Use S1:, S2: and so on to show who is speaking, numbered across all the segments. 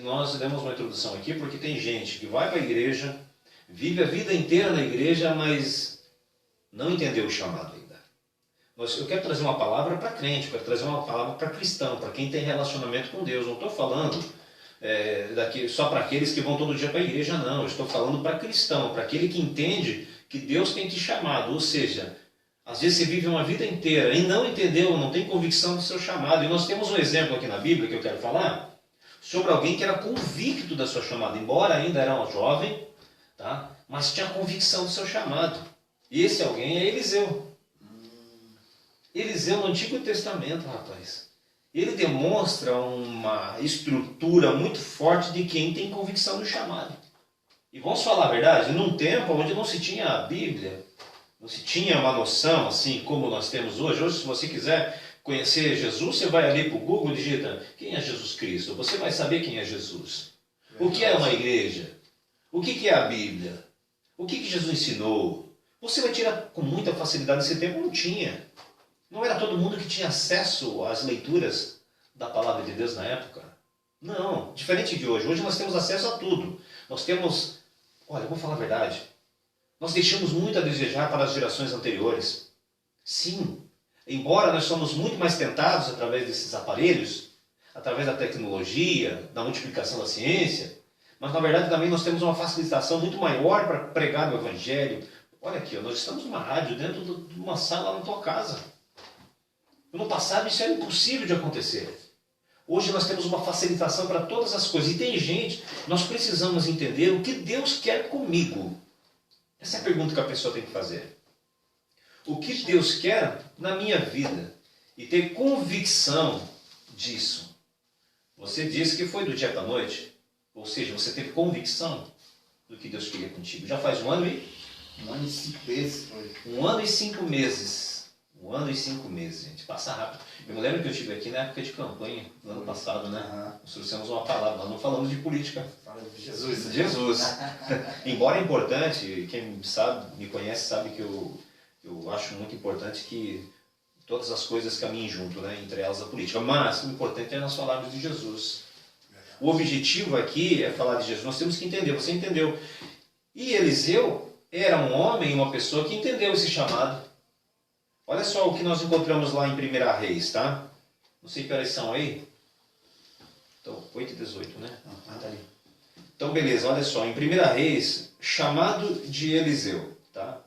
S1: Nós demos uma introdução aqui porque tem gente que vai para a igreja, vive a vida inteira na igreja, mas não entendeu o chamado ainda. Eu quero trazer uma palavra para crente, quero trazer uma palavra para cristão, para quem tem relacionamento com Deus. Não estou falando só para aqueles que vão todo dia para a igreja, não. Eu estou falando para cristão, para aquele que entende que Deus tem te chamado. Ou seja, às vezes você vive uma vida inteira e não entendeu, não tem convicção do seu chamado. E nós temos um exemplo aqui na Bíblia que eu quero falar sobre alguém que era convicto da sua chamada, embora ainda era um jovem, tá? Mas tinha convicção do seu chamado. E esse alguém é Eliseu. Eliseu no Antigo Testamento, rapaz. Ele demonstra uma estrutura muito forte de quem tem convicção do chamado. E vamos falar a verdade, num tempo onde não se tinha a Bíblia, não se tinha uma noção assim como nós temos hoje. Hoje, se você quiser conhecer Jesus, você vai ali para o Google e digita quem é Jesus Cristo. Você vai saber quem é Jesus. O que é uma igreja? O que é a Bíblia? O que Jesus ensinou? Você vai tirar com muita facilidade. Nesse tempo não tinha. Não era todo mundo que tinha acesso às leituras da palavra de Deus na época. Não, diferente de hoje. Hoje nós temos acesso a tudo. Nós temos, olha, eu vou falar a verdade. Nós deixamos muito a desejar para as gerações anteriores. Sim, embora nós somos muito mais tentados através desses aparelhos, através da tecnologia, da multiplicação da ciência, mas na verdade também nós temos uma facilitação muito maior para pregar o Evangelho. Olha aqui, nós estamos numa rádio dentro de uma sala na tua casa. No passado isso era impossível de acontecer. Hoje nós temos uma facilitação para todas as coisas. E tem gente, nós precisamos entender o que Deus quer comigo. Essa é a pergunta que a pessoa tem que fazer. O que Deus quer na minha vida? E ter convicção disso. Você disse que foi do dia para a noite. Ou seja, você teve convicção do que Deus queria contigo. Já faz 1 ano e...
S2: 1 ano e 5 meses foi.
S1: 1 ano e 5 meses. 1 ano e 5 meses, gente. Passa rápido. Eu me lembro que eu estive aqui na época de campanha, no ano passado, né? Nós trouxemos uma palavra, nós não falamos de política.
S2: Fala de Jesus.
S1: Jesus. Embora é importante, quem sabe, me conhece, sabe que eu acho muito importante que todas as coisas caminhem junto, né? Entre elas a política. Mas o importante é nós falarmos de Jesus. O objetivo aqui é falar de Jesus. Nós temos que entender, você entendeu. E Eliseu era um homem, uma pessoa que entendeu esse chamado. Olha só o que nós encontramos lá em 1 Reis, tá? Não sei que horas são aí. Então, 8 e 18, né? Tá ali. Então, beleza, olha só. Em 1 Reis, chamado de Eliseu, tá?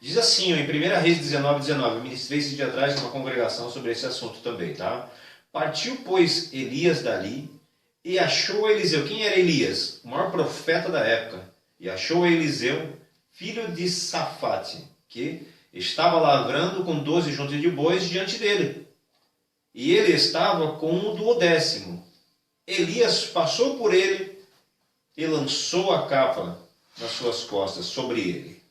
S1: Diz assim, ó, em 1 Reis 19, eu ministrei esse dia atrás numa congregação sobre esse assunto também, tá? Partiu, pois, Elias dali e achou Eliseu. Quem era Elias? O maior profeta da época. E achou Eliseu, filho de Safate, que estava lavrando com 12 juntas de bois diante dele. E ele estava com um 12. Elias passou por ele e lançou a capa nas suas costas sobre ele.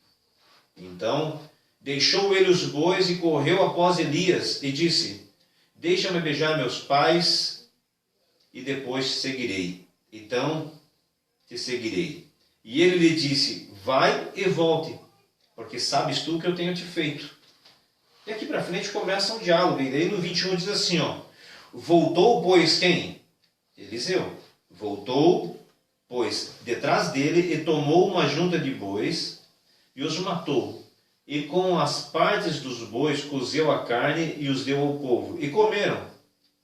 S1: Então deixou ele os bois e correu após Elias e disse: deixa-me beijar meus pais e depois te seguirei. Então te seguirei. E ele lhe disse: vai e volte, porque sabes tu que eu tenho te feito. E aqui para frente começa um diálogo. E daí no 21 diz assim, ó: voltou, pois, quem? Eliseu. Voltou, pois, detrás dele e tomou uma junta de bois e os matou. E com as partes dos bois cozeu a carne e os deu ao povo. E comeram.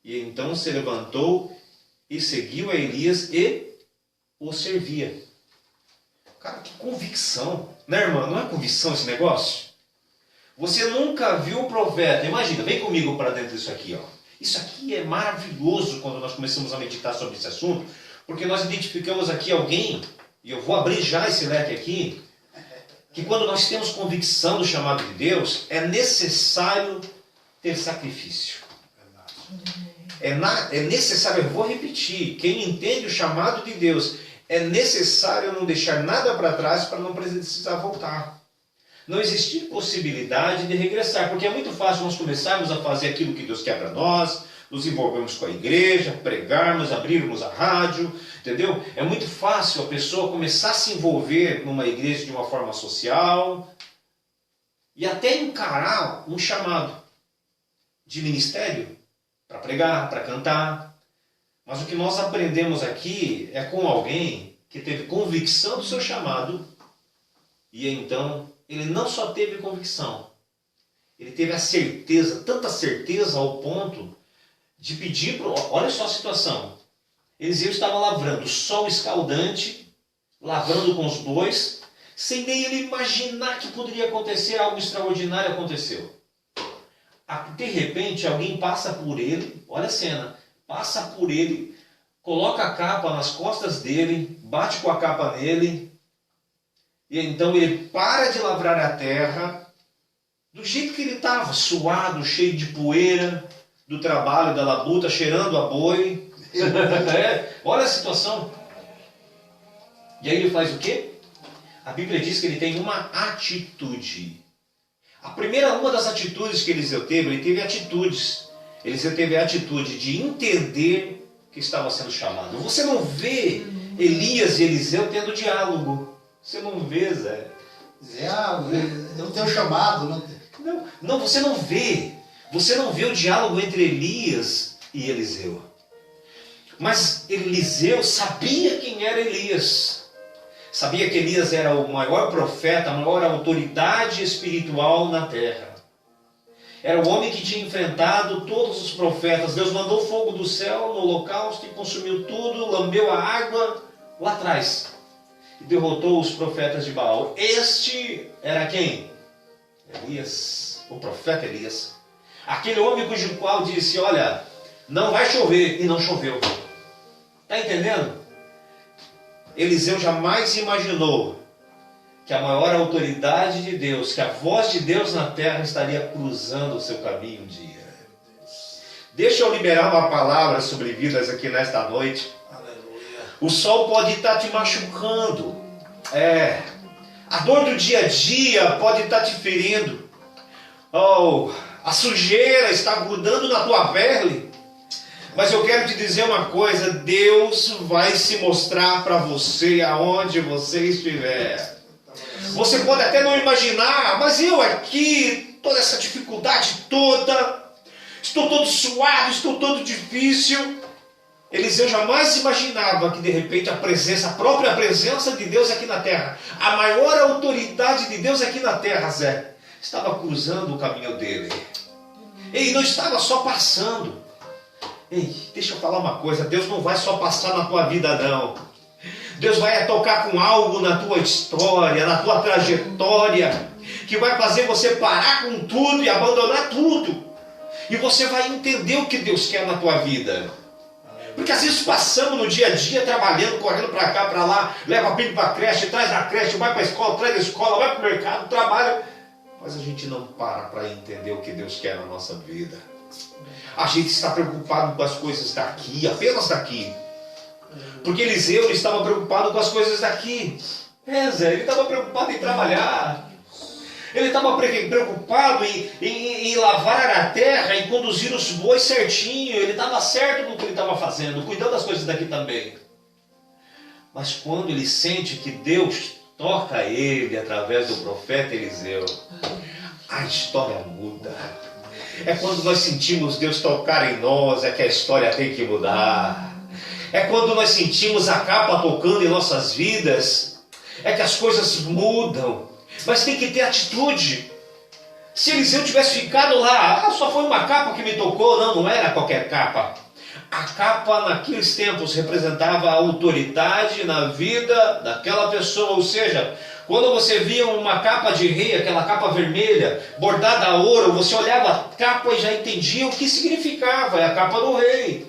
S1: E então se levantou e seguiu a Elias e o servia. Cara, que convicção. Né, irmã? Não é convicção esse negócio? Você nunca viu o profeta. Imagina, vem comigo para dentro disso aqui, ó. Isso aqui é maravilhoso quando nós começamos a meditar sobre esse assunto, porque nós identificamos aqui alguém, e eu vou abrir já esse leque aqui, que quando nós temos convicção do chamado de Deus, é necessário ter sacrifício. É necessário, eu vou repetir, quem entende o chamado de Deus, é necessário não deixar nada para trás para não precisar voltar. Não existir possibilidade de regressar, porque é muito fácil nós começarmos a fazer aquilo que Deus quer para nós, nos envolvermos com a igreja, pregarmos, abrirmos a rádio, entendeu? É muito fácil a pessoa começar a se envolver numa igreja de uma forma social e até encarar um chamado de ministério para pregar, para cantar. Mas o que nós aprendemos aqui é com alguém que teve convicção do seu chamado, e então ele não só teve convicção, ele teve a certeza, tanta certeza ao ponto de pedir, olha só a situação, Eliseu estava lavrando, sol escaldante, lavrando com os bois, sem nem ele imaginar que poderia acontecer, algo extraordinário aconteceu. De repente alguém passa por ele, olha a cena, passa por ele, coloca a capa nas costas dele, bate com a capa nele, e então ele para de lavrar a terra, do jeito que ele estava, suado, cheio de poeira, do trabalho, da labuta, cheirando a boi. Olha a situação. E aí ele faz o quê? A Bíblia diz que ele tem uma atitude. Uma das atitudes que Eliseu teve, ele teve atitudes. Eliseu teve a atitude de entender que estava sendo chamado. Você não vê Elias e Eliseu tendo diálogo. Você não vê, Zé.
S2: Zé, eu não tenho chamado.
S1: Não, você não vê. Você não vê o diálogo entre Elias e Eliseu. Mas Eliseu sabia quem era Elias. Sabia que Elias era o maior profeta, a maior autoridade espiritual na terra. Era o homem que tinha enfrentado todos os profetas. Deus mandou fogo do céu no holocausto e consumiu tudo, lambeu a água lá atrás. E derrotou os profetas de Baal. Este era quem? Elias, o profeta Elias. Aquele homem cujo qual disse, olha, não vai chover, e não choveu. Está entendendo? Eliseu jamais imaginou que a maior autoridade de Deus, que a voz de Deus na terra estaria cruzando o seu caminho um dia. Deixa eu liberar uma palavra sobre vidas aqui nesta noite.
S2: Aleluia.
S1: O sol pode estar te machucando. A dor do dia a dia pode estar te ferindo. A sujeira está grudando na tua pele. Mas eu quero te dizer uma coisa, Deus vai se mostrar para você aonde você estiver. Você pode até não imaginar, mas eu aqui, toda essa dificuldade toda, estou todo suado, estou todo difícil. Eliseu jamais imaginava que de repente a própria presença de Deus aqui na terra, a maior autoridade de Deus aqui na terra, Zé, estava cruzando o caminho dele. Ele não estava só passando. Ei, deixa eu falar uma coisa, Deus não vai só passar na tua vida não. Deus vai tocar com algo na tua história, na tua trajetória, que vai fazer você parar com tudo e abandonar tudo. E você vai entender o que Deus quer na tua vida. Porque às vezes passamos no dia a dia trabalhando, correndo para cá, para lá, leva filho para a creche, traz da creche, vai para a escola, traz da escola, vai para o mercado, trabalha. Mas a gente não para entender o que Deus quer na nossa vida. A gente está preocupado com as coisas daqui, apenas daqui. Porque Eliseu ele estava preocupado com as coisas daqui. Zé, ele estava preocupado em trabalhar. Ele estava preocupado em lavar a terra, em conduzir os bois certinho. Ele estava certo com o que ele estava fazendo, cuidando das coisas daqui também. Mas quando ele sente que Deus toca ele através do profeta Eliseu, a história muda. É quando nós sentimos Deus tocar em nós, é que a história tem que mudar. É quando nós sentimos a capa tocando em nossas vidas, é que as coisas mudam. Mas tem que ter atitude. Se Eliseu tivesse ficado lá, só foi uma capa que me tocou, não era qualquer capa. A capa naqueles tempos representava a autoridade na vida daquela pessoa, ou seja, quando você via uma capa de rei, aquela capa vermelha, bordada a ouro, você olhava a capa e já entendia o que significava, é a capa do rei.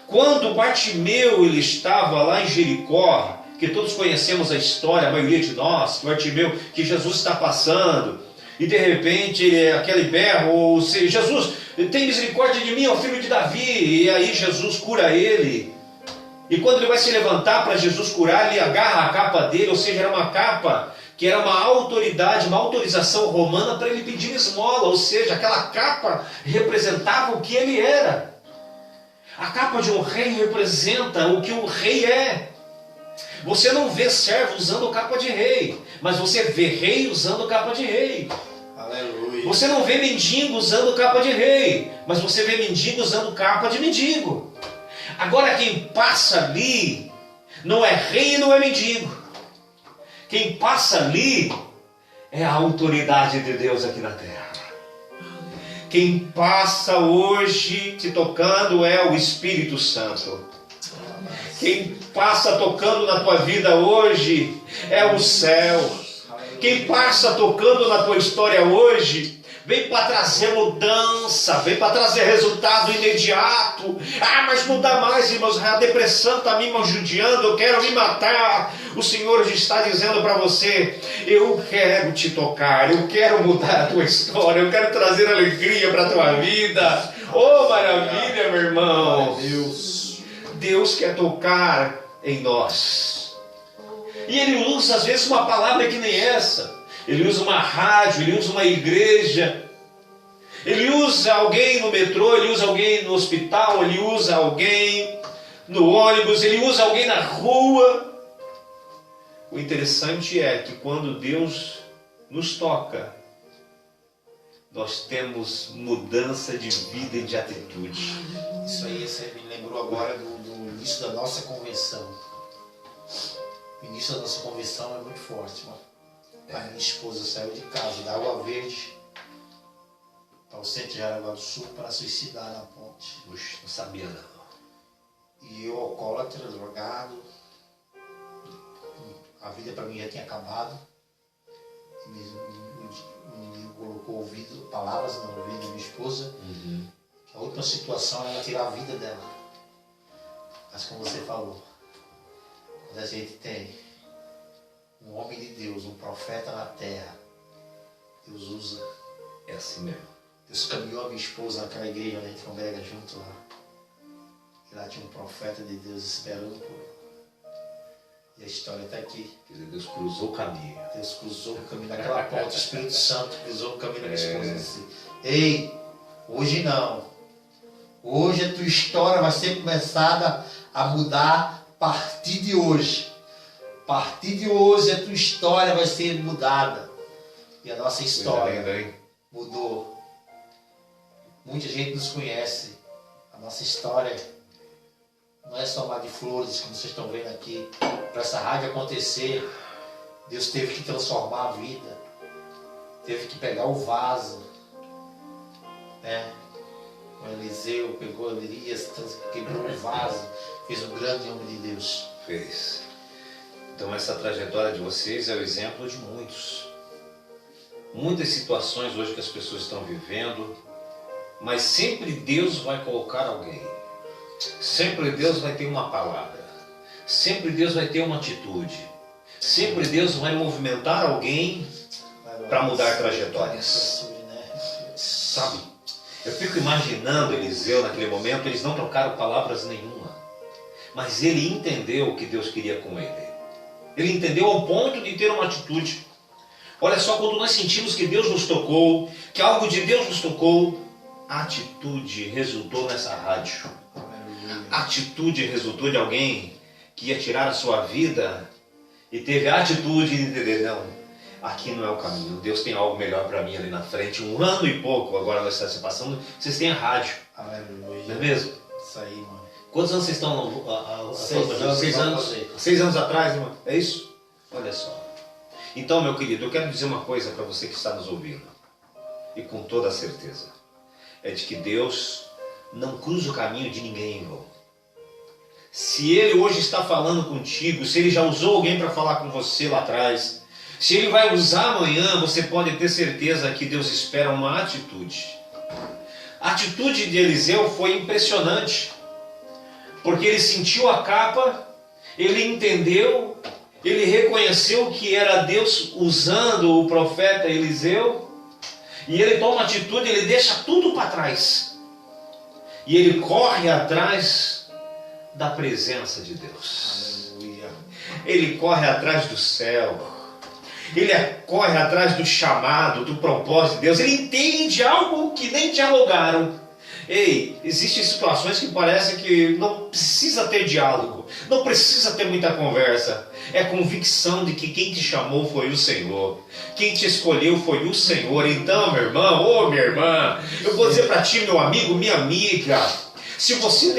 S1: Quando Bartimeu ele estava lá em Jericó, que todos conhecemos a história, a maioria de nós, Bartimeu, que Jesus está passando, e de repente aquele berro, Jesus, tem misericórdia de mim, ó filho de Davi, e aí Jesus cura ele. E quando ele vai se levantar para Jesus curar, ele agarra a capa dele, ou seja, era uma capa que era uma autoridade, uma autorização romana para ele pedir esmola, ou seja, aquela capa representava o que ele era. A capa de um rei representa o que o rei é. Você não vê servo usando capa de rei, mas você vê rei usando capa de rei.
S2: Aleluia.
S1: Você não vê mendigo usando capa de rei, mas você vê mendigo usando capa de mendigo. Agora quem passa ali não é rei e não é mendigo. Quem passa ali é a autoridade de Deus aqui na terra. Quem passa hoje te tocando é o Espírito Santo. Quem passa tocando na tua vida hoje é o céu. Quem passa tocando na tua história hoje vem para trazer mudança, vem para trazer resultado imediato. Mas não dá mais, irmãos, a depressão está me judiando, eu quero me matar. O Senhor está dizendo para você: eu quero te tocar, eu quero mudar a tua história, eu quero trazer alegria para a tua vida. Oh, maravilha, meu irmão. Deus quer tocar em nós. E Ele usa às vezes uma palavra que nem essa. Ele usa uma rádio, Ele usa uma igreja, Ele usa alguém no metrô, Ele usa alguém no hospital, Ele usa alguém no ônibus, Ele usa alguém na rua. O interessante é que quando Deus nos toca, nós temos mudança de vida e de atitude.
S2: Isso aí você me lembrou agora do início da nossa convenção. O início da nossa convenção é muito forte, mano. A minha esposa saiu de casa, da Água Verde, para o centro de Jaraguá do Sul, para suicidar na ponte.
S1: Puxa, não sabia não.
S2: E eu, alcoólatra, drogado, a vida para mim já tinha acabado. O menino colocou palavras no ouvido da minha esposa. Que a última situação era tirar a vida dela. Mas como você falou, quando a gente tem um homem de Deus, um profeta na terra, Deus usa.
S1: É assim mesmo.
S2: Deus caminhou a minha esposa naquela igreja onde a gente congrega junto lá. E lá tinha um profeta de Deus esperando por ela. E a história está aqui.
S1: Quer dizer, Deus cruzou o caminho.
S2: Deus cruzou o caminho naquela ponte. O Espírito Santo cruzou o caminho da minha esposa. Assim. Ei, hoje não. Hoje a tua história vai ser começada a mudar a partir de hoje. A partir de hoje a tua história vai ser mudada. E a nossa história mudou. Muita gente nos conhece. A nossa história não é só mar de flores, como vocês estão vendo aqui. Para essa rádio acontecer, Deus teve que transformar a vida. Teve que pegar o vaso. Né? O Eliseu pegou Elias, quebrou o vaso. Fez um grande homem de Deus.
S1: Fez. Então essa trajetória de vocês é o exemplo de muitos. Muitas situações hoje que as pessoas estão vivendo, mas sempre Deus vai colocar alguém. Sempre Deus vai ter uma palavra. Sempre Deus vai ter uma atitude. Sempre Deus vai movimentar alguém para mudar trajetórias. Sabe? Eu fico imaginando Eliseu naquele momento, eles não trocaram palavras nenhuma. Mas ele entendeu o que Deus queria com ele. Ele entendeu ao ponto de ter uma atitude. Olha só, quando nós sentimos que Deus nos tocou, que algo de Deus nos tocou, a atitude resultou nessa rádio. A atitude resultou de alguém que ia tirar a sua vida e teve a atitude de entender, não, aqui não é o caminho, Deus tem algo melhor para mim ali na frente. 1 ano e pouco agora nós estamos se passando, vocês têm a rádio.
S2: Aleluia.
S1: Não é mesmo?
S2: Isso aí, mano.
S1: Quantos anos vocês estão?
S2: 6 anos.
S1: 6 anos atrás, irmão? É isso? Olha só. Então, meu querido, eu quero dizer uma coisa para você que está nos ouvindo. E com toda a certeza. É de que Deus não cruza o caminho de ninguém, irmão. Se Ele hoje está falando contigo, se Ele já usou alguém para falar com você lá atrás, se Ele vai usar amanhã, você pode ter certeza que Deus espera uma atitude. A atitude de Eliseu foi impressionante. Porque ele sentiu a capa, ele entendeu, ele reconheceu que era Deus usando o profeta Eliseu, e ele toma atitude, ele deixa tudo para trás. E ele corre atrás da presença de Deus.
S2: Aleluia.
S1: Ele corre atrás do céu. Ele corre atrás do chamado, do propósito de Deus. Ele entende algo que nem dialogaram. Ei, existem situações que parece que não precisa ter diálogo, não precisa ter muita conversa. É a convicção de que quem te chamou foi o Senhor, quem te escolheu foi o Senhor. Então, meu irmão, ou minha irmã, eu vou dizer para ti, meu amigo, minha amiga, se você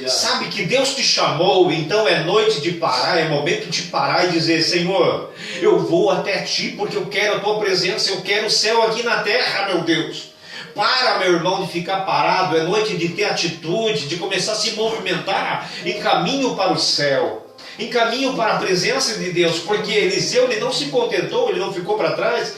S1: sabe que Deus te chamou, então é noite de parar, é momento de parar e dizer: Senhor, eu vou até ti porque eu quero a tua presença, eu quero o céu aqui na terra, meu Deus. Para, meu irmão, de ficar parado, é noite de ter atitude, de começar a se movimentar em caminho para o céu, em caminho para a presença de Deus, porque Eliseu, ele não se contentou, ele não ficou para trás,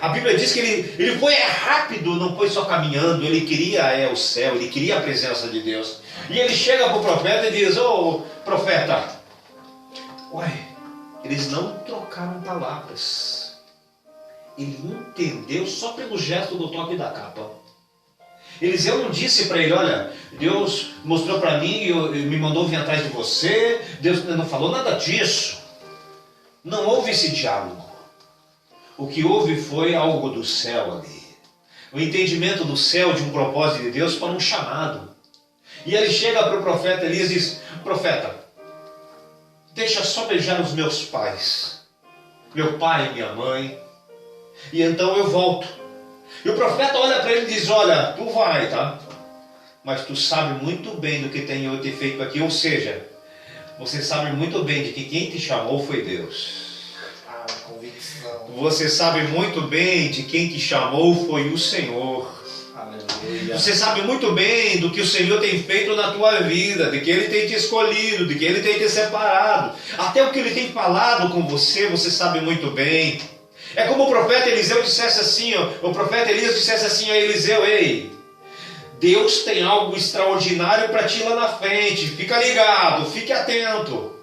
S1: a Bíblia diz que ele foi rápido, não foi só caminhando, ele queria o céu, ele queria a presença de Deus. E ele chega para o profeta e diz: ô profeta, eles não trocaram palavras. Ele entendeu só pelo gesto do toque da capa. Eliseu não disse para ele: olha, Deus mostrou para mim e me mandou vir atrás de você. Deus não falou nada disso. Não houve esse diálogo. O que houve foi algo do céu ali. O entendimento do céu de um propósito de Deus para um chamado. E ele chega para o profeta Elias e diz: profeta, deixa só beijar os meus pais, meu pai e minha mãe, e então eu volto. E o profeta olha para ele e diz: olha, tu vai, tá? Mas tu sabe muito bem do que tenho eu te feito aqui. Ou seja, você sabe muito bem de que quem te chamou foi Deus.
S2: Convicção.
S1: Você sabe muito bem de quem te chamou foi o Senhor.
S2: Aleluia.
S1: Você sabe muito bem do que o Senhor tem feito na tua vida, de que Ele tem te escolhido, de que Ele tem te separado. Até o que Ele tem falado com você, você sabe muito bem. É como o profeta Eliseu dissesse assim, o profeta Elias dissesse assim a Eliseu: ei, Deus tem algo extraordinário para ti lá na frente, fica ligado, fique atento.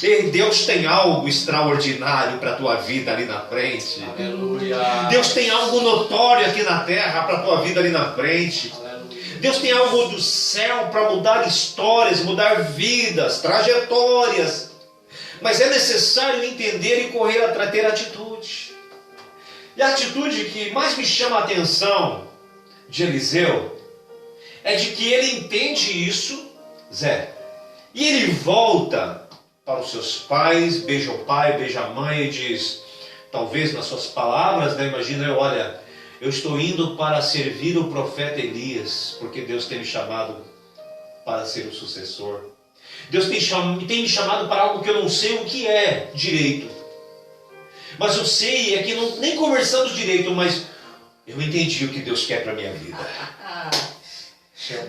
S1: Ei, Deus tem algo extraordinário para a tua vida ali na frente.
S2: Aleluia.
S1: Deus tem algo notório aqui na terra para a tua vida ali na frente.
S2: Aleluia.
S1: Deus tem algo do céu para mudar histórias, mudar vidas, trajetórias. Mas é necessário entender e correr atrás, ter atitude. E a atitude que mais me chama a atenção de Eliseu é de que ele entende isso, Zé, e ele volta para os seus pais, beija o pai, beija a mãe e diz, talvez nas suas palavras, né, imagina eu: olha, eu estou indo para servir o profeta Elias, porque Deus tem me chamado para ser o sucessor. Deus tem me chamado para algo que eu não sei o que é direito. Mas eu sei, é que nem conversamos direito, mas eu entendi o que Deus quer para a minha vida.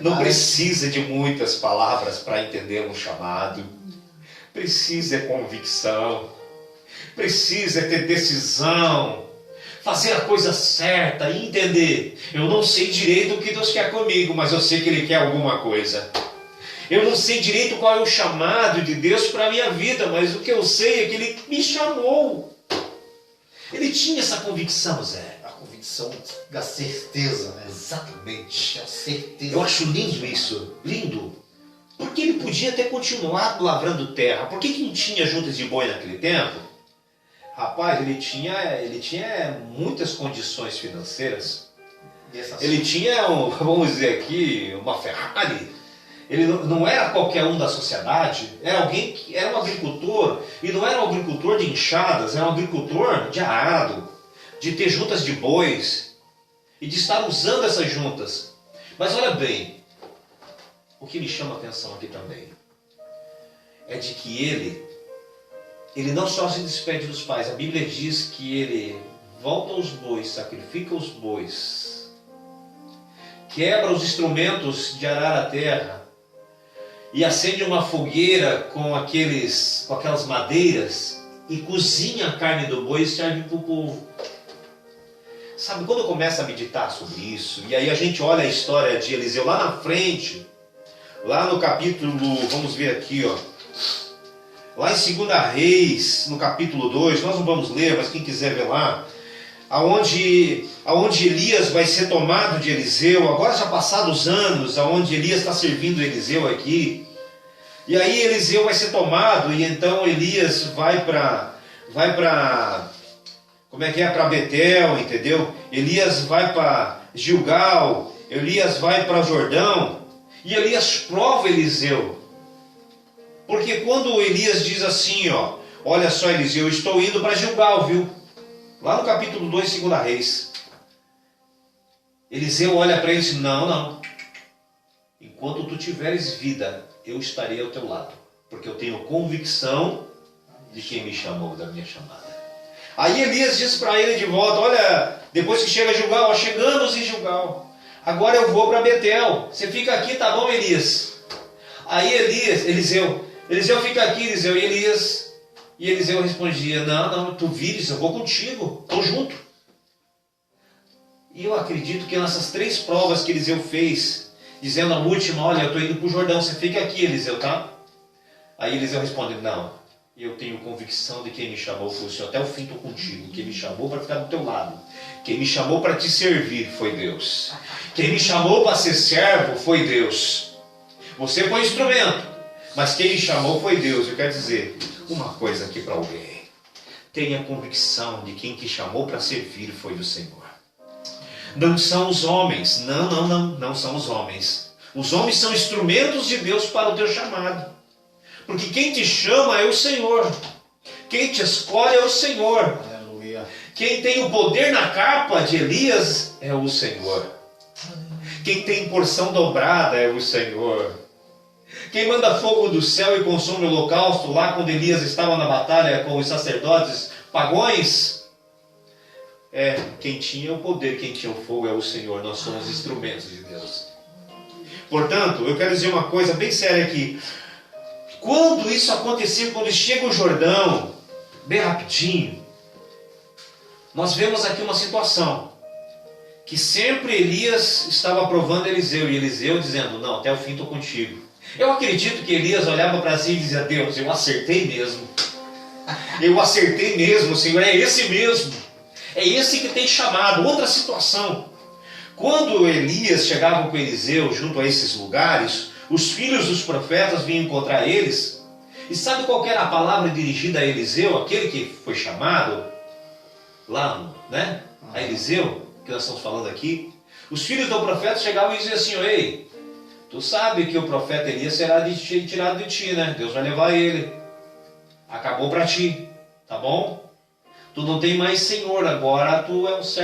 S1: Não precisa de muitas palavras para entender um chamado. Precisa é convicção. Precisa é ter decisão. Fazer a coisa certa e entender. Eu não sei direito o que Deus quer comigo, mas eu sei que Ele quer alguma coisa. Eu não sei direito qual é o chamado de Deus para a minha vida, mas o que eu sei é que Ele me chamou. Ele tinha essa convicção, Zé.
S2: A convicção da certeza, né?
S1: Exatamente.
S2: A certeza.
S1: Eu acho lindo isso. Lindo. Porque ele podia ter continuado lavrando terra. Por que não tinha juntas de boi naquele tempo? Rapaz, ele tinha muitas condições financeiras. Ele tinha, vamos dizer aqui, uma Ferrari. Ele não era qualquer um da sociedade, era alguém que era um agricultor, e não era um agricultor de enxadas, era um agricultor de arado, de ter juntas de bois, e de estar usando essas juntas. Mas olha bem, o que me chama a atenção aqui também, é de que ele não só se despede dos pais, a Bíblia diz que ele volta aos bois, sacrifica os bois, quebra os instrumentos de arar a terra, e acende uma fogueira com aquelas madeiras e cozinha a carne do boi e serve para o povo. Sabe, quando eu começo a meditar sobre isso, e aí a gente olha a história de Eliseu lá na frente, lá no capítulo, vamos ver aqui, lá em 2 Reis, no capítulo 2, nós não vamos ler, mas quem quiser ver lá, aonde Elias vai ser tomado de Eliseu, agora já passados anos, aonde Elias está servindo Eliseu aqui, e aí Eliseu vai ser tomado, e então Elias vai para como é que é? Para Betel, entendeu? Elias vai para Gilgal, Elias vai para Jordão e Elias prova Eliseu. Porque quando Elias diz assim, ó, olha só, Eliseu, eu estou indo para Gilgal, viu? Lá no capítulo 2, 2 Reis. Eliseu olha para ele e diz, não. Enquanto tu tiveres vida, eu estarei ao teu lado. Porque eu tenho convicção de quem me chamou, da minha chamada. Aí Elias diz para ele de volta, olha, depois que chega a Gilgal, ó, chegamos em Gilgal. Agora eu vou para Betel. Você fica aqui, tá bom, Elias? Aí Eliseu fica aqui, Eliseu. E Eliseu respondia, não, tu vires, eu vou contigo, estou junto. E eu acredito que nessas 3 provas que Eliseu fez, dizendo a última, olha, eu estou indo para o Jordão, você fica aqui, Eliseu, tá? Aí Eliseu responde, não, eu tenho convicção de quem me chamou foi o Senhor, até o fim estou contigo. Quem me chamou para ficar do teu lado, quem me chamou para te servir foi Deus. Quem me chamou para ser servo foi Deus. Você foi instrumento, mas quem me chamou foi Deus. Eu quero dizer uma coisa aqui para alguém. Tenha convicção de quem te chamou para servir foi do Senhor. Não são os homens. Não são os homens. Os homens são instrumentos de Deus para o teu chamado. Porque quem te chama é o Senhor. Quem te escolhe é o Senhor.
S2: Aleluia.
S1: Quem tem o poder na capa de Elias é o Senhor. Quem tem porção dobrada é o Senhor. Quem manda fogo do céu e consome o holocausto lá quando Elias estava na batalha com os sacerdotes pagões, quem tinha o poder, quem tinha o fogo é o Senhor. Nós somos instrumentos de Deus. Portanto, eu quero dizer uma coisa bem séria aqui. Quando isso acontecer, quando chega o Jordão, bem rapidinho, nós vemos aqui uma situação que sempre Elias estava provando Eliseu, e Eliseu dizendo, não, até o fim estou contigo. Eu acredito que Elias olhava para si e dizia, Deus, eu acertei mesmo. Eu acertei mesmo, Senhor, é esse mesmo. É esse que tem chamado. Outra situação. Quando Elias chegava com Eliseu junto a esses lugares, os filhos dos profetas vinham encontrar eles. E sabe qual era a palavra dirigida a Eliseu, aquele que foi chamado lá, né? A Eliseu, que nós estamos falando aqui. Os filhos do profeta chegavam e diziam assim, ei, tu sabe que o profeta Elias será tirado de ti, né? Deus vai levar ele. Acabou para ti, tá bom? Tu não tem mais senhor, agora tu é um servo.